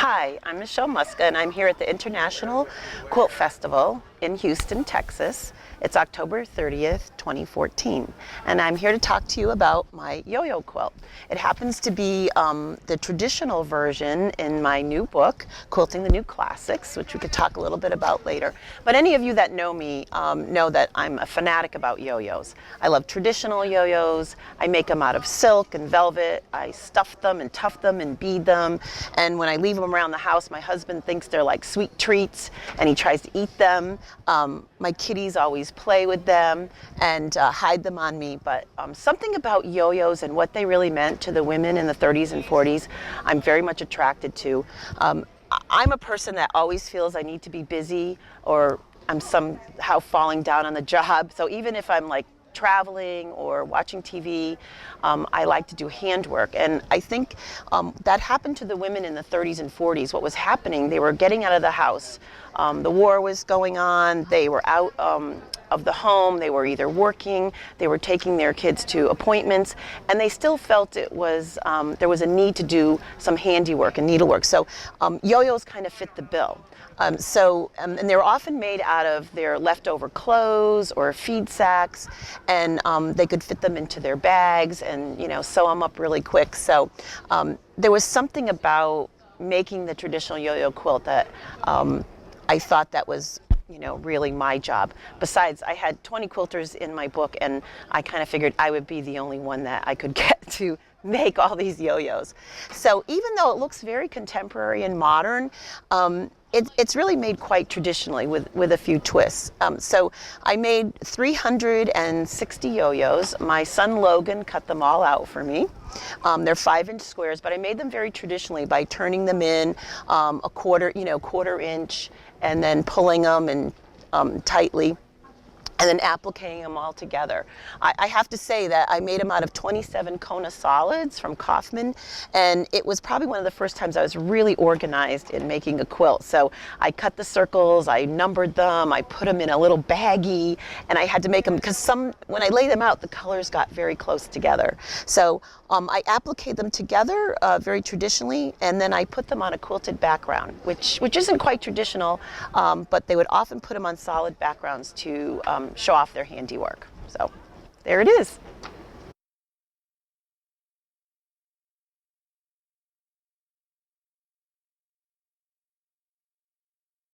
Hi, I'm Michele Muska, and I'm here at the International Quilt Festival in Houston, Texas. It's October 30th, 2014, and I'm here to talk to you about my yo-yo quilt. It happens to be the traditional version in my new book, Quilting the New Classics, which we could talk a little bit about later. But any of you that know me know that I'm a fanatic about yo-yos. I love traditional yo-yos. I make them out of silk and velvet. I stuff them and tuft them and bead them, and when I leave them around the house, my husband thinks they're like sweet treats and he tries to eat them. My kitties always play with them and hide them on me, but something about yo-yos and what they really meant to the women in the 30s and 40s, I'm very much attracted to. I'm a person that always feels I need to be busy or I'm somehow falling down on the job, so even if I'm like traveling or watching TV, I like to do handwork. And I think that happened to the women in the 30s and 40s. What was happening, they were getting out of the house. The war was going on, they were out of the home, they were either working, they were taking their kids to appointments, and they still felt it was, there was a need to do some handiwork and needlework. So yo-yos kind of fit the bill. And they were often made out of their leftover clothes or feed sacks, and they could fit them into their bags and, you know, sew them up really quick. So there was something about making the traditional yo-yo quilt that I thought that was, you know, really my job. Besides, I had 20 quilters in my book, and I kind of figured I would be the only one that I could get to make all these yo-yos. So even though it looks very contemporary and modern, it's really made quite traditionally with a few twists. So I made 360 yo-yos. My son Logan cut them all out for me. They're 5-inch squares, but I made them very traditionally by turning them in a quarter inch, and then pulling them and tightly, and then appliquing them all together. I have to say that I made them out of 27 Kona solids from Kaufman, and it was probably one of the first times I was really organized in making a quilt. So I cut the circles, I numbered them, I put them in a little baggie, and I had to make them, because when I laid them out, the colors got very close together. So I appliqued them together very traditionally, and then I put them on a quilted background, which isn't quite traditional, but they would often put them on solid backgrounds to show off their handiwork. So there it is.